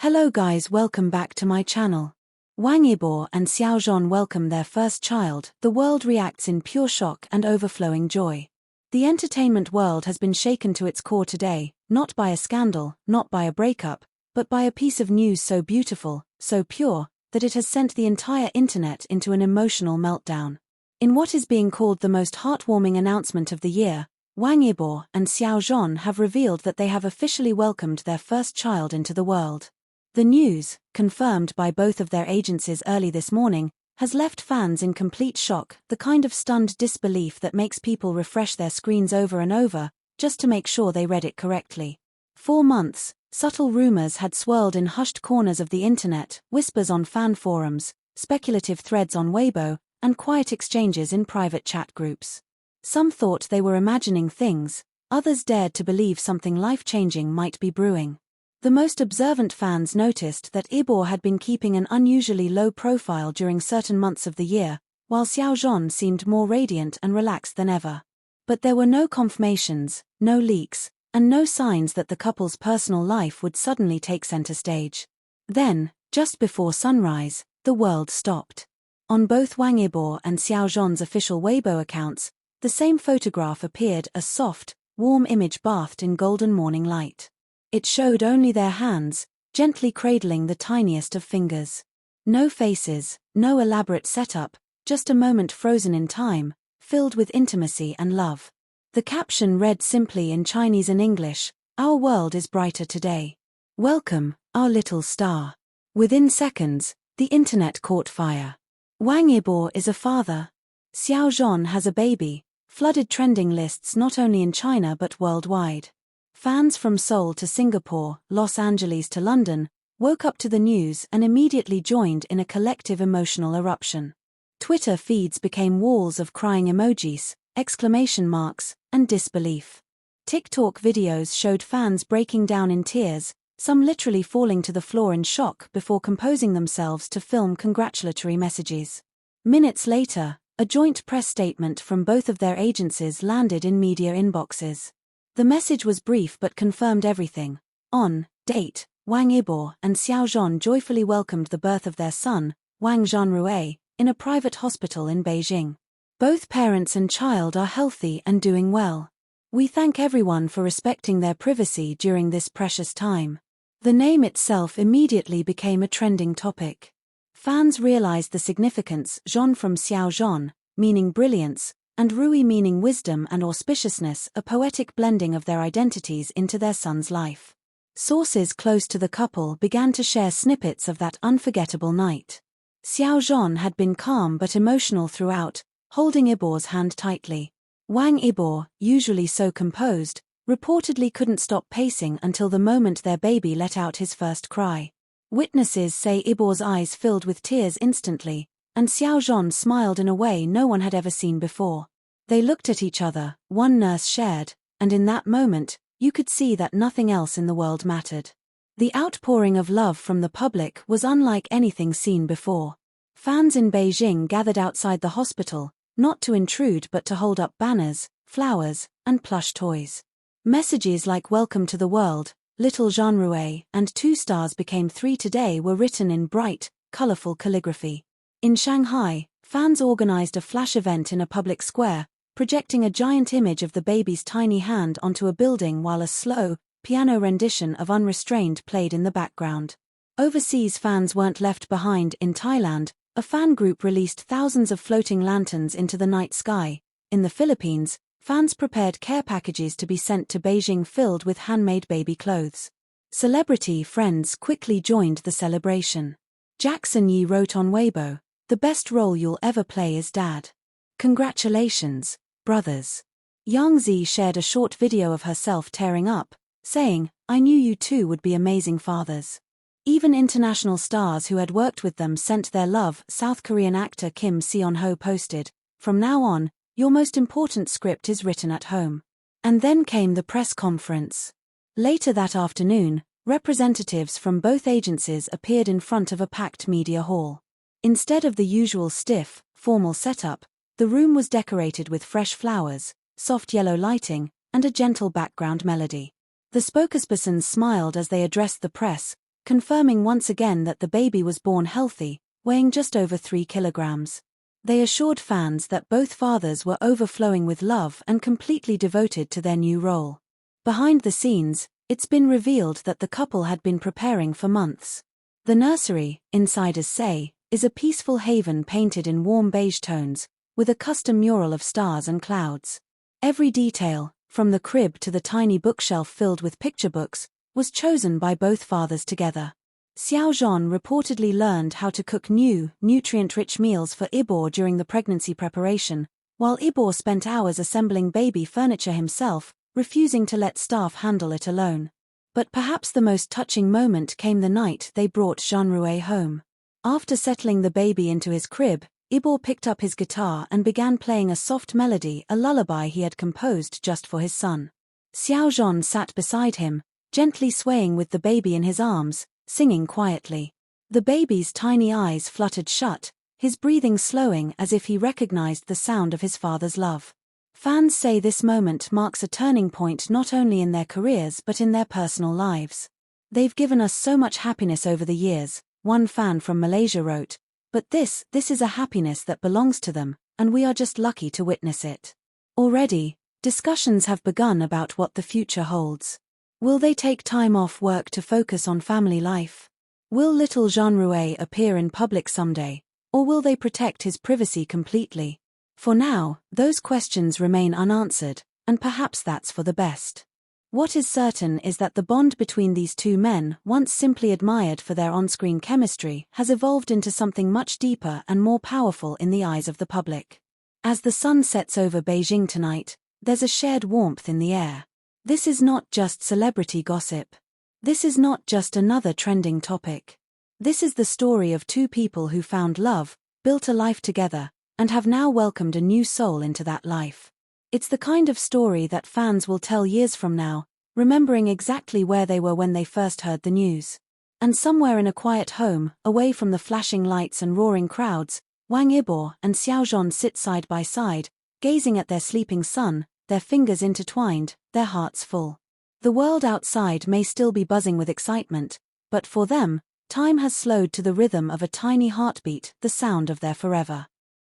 Hello guys, welcome back to my channel. Wang Yibo and Xiao welcome their first child. The world reacts in pure shock and overflowing joy. The entertainment world has been shaken to its core today, not by a scandal, not by a breakup, but by a piece of news so beautiful, so pure, that it has sent the entire internet into an emotional meltdown. In what is being called the most heartwarming announcement of the year, Wang Yibo and Xiao have revealed that they have officially welcomed their first child into the world. The news, confirmed by both of their agencies early this morning, has left fans in complete shock, the kind of stunned disbelief that makes people refresh their screens over and over, just to make sure they read it correctly. For months, subtle rumors had swirled in hushed corners of the internet, whispers on fan forums, speculative threads on Weibo, and quiet exchanges in private chat groups. Some thought they were imagining things, others dared to believe something life-changing might be brewing. The most observant fans noticed that Yibo had been keeping an unusually low profile during certain months of the year, while Xiao seemed more radiant and relaxed than ever. But there were no confirmations, no leaks, and no signs that the couple's personal life would suddenly take center stage. Then, just before sunrise, the world stopped. On both Wang Yibo and Xiao's official Weibo accounts, the same photograph appeared, a soft, warm image bathed in golden morning light. It showed only their hands, gently cradling the tiniest of fingers. No faces, no elaborate setup, just a moment frozen in time, filled with intimacy and love. The caption read simply in Chinese and English, "Our world is brighter today. Welcome, our little star." Within seconds, the internet caught fire. Wang Yibo is a father. Xiao has a baby, flooded trending lists not only in China but worldwide. Fans from Seoul to Singapore, Los Angeles to London, woke up to the news and immediately joined in a collective emotional eruption. Twitter feeds became walls of crying emojis, exclamation marks, and disbelief. TikTok videos showed fans breaking down in tears, some literally falling to the floor in shock before composing themselves to film congratulatory messages. Minutes later, a joint press statement from both of their agencies landed in media inboxes. The message was brief but confirmed everything. On date, Wang Yibo and Xiao joyfully welcomed the birth of their son, Wang Zhan, in a private hospital in Beijing. Both parents and child are healthy and doing well. We thank everyone for respecting their privacy during this precious time. The name itself immediately became a trending topic. Fans realized the significance, Zhan from Xiao, meaning brilliance, and Rui meaning wisdom and auspiciousness, a poetic blending of their identities into their son's life. Sources close to the couple began to share snippets of that unforgettable night. Xiao had been calm but emotional throughout, holding Yibo's hand tightly. Wang Yibo, usually so composed, reportedly couldn't stop pacing until the moment their baby let out his first cry. Witnesses say Yibo's eyes filled with tears instantly, and Xiao smiled in a way no one had ever seen before. They looked at each other, one nurse shared, and in that moment, you could see that nothing else in the world mattered. The outpouring of love from the public was unlike anything seen before. Fans in Beijing gathered outside the hospital, not to intrude but to hold up banners, flowers, and plush toys. Messages like "Welcome to the world," "Little Zhan," and "2 stars became 3 today" were written in bright, colorful calligraphy. In Shanghai, fans organized a flash event in a public square, projecting a giant image of the baby's tiny hand onto a building while a slow, piano rendition of Unrestrained played in the background. Overseas fans weren't left behind. In Thailand, a fan group released thousands of floating lanterns into the night sky. In the Philippines, fans prepared care packages to be sent to Beijing filled with handmade baby clothes. Celebrity friends quickly joined the celebration. Jackson Yi wrote on Weibo, "The best role you'll ever play is Dad. Congratulations, brothers." Yang Zi shared a short video of herself tearing up, saying, "I knew you two would be amazing fathers." Even international stars who had worked with them sent their love. South Korean actor Kim Seon-ho posted, "From now on, your most important script is written at home." And then came the press conference. Later that afternoon, representatives from both agencies appeared in front of a packed media hall. Instead of the usual stiff, formal setup, the room was decorated with fresh flowers, soft yellow lighting, and a gentle background melody. The spokespersons smiled as they addressed the press, confirming once again that the baby was born healthy, weighing just over 3 kilograms. They assured fans that both fathers were overflowing with love and completely devoted to their new role. Behind the scenes, it's been revealed that the couple had been preparing for months. The nursery, insiders say, is a peaceful haven painted in warm beige tones, with a custom mural of stars and clouds. Every detail, from the crib to the tiny bookshelf filled with picture books, was chosen by both fathers together. Zhan reportedly learned how to cook new, nutrient-rich meals for Yibo during the pregnancy preparation, while Yibo spent hours assembling baby furniture himself, refusing to let staff handle it alone. But perhaps the most touching moment came the night they brought Zhan home. After settling the baby into his crib, Yibo picked up his guitar and began playing a soft melody, a lullaby he had composed just for his son. Zhan sat beside him, gently swaying with the baby in his arms, singing quietly. The baby's tiny eyes fluttered shut, his breathing slowing as if he recognized the sound of his father's love. Fans say this moment marks a turning point not only in their careers but in their personal lives. "They've given us so much happiness over the years," one fan from Malaysia wrote, "but this is a happiness that belongs to them, and we are just lucky to witness it." Already, discussions have begun about what the future holds. Will they take time off work to focus on family life? Will little Zhan appear in public someday, or will they protect his privacy completely? For now, those questions remain unanswered, and perhaps that's for the best. What is certain is that the bond between these two men, once simply admired for their on-screen chemistry, has evolved into something much deeper and more powerful in the eyes of the public. As the sun sets over Beijing tonight, there's a shared warmth in the air. This is not just celebrity gossip. This is not just another trending topic. This is the story of two people who found love, built a life together, and have now welcomed a new soul into that life. It's the kind of story that fans will tell years from now, remembering exactly where they were when they first heard the news. And somewhere in a quiet home, away from the flashing lights and roaring crowds, Wang Yibo and Xiao sit side by side, gazing at their sleeping son, their fingers intertwined, their hearts full. The world outside may still be buzzing with excitement, but for them, time has slowed to the rhythm of a tiny heartbeat, the sound of their forever.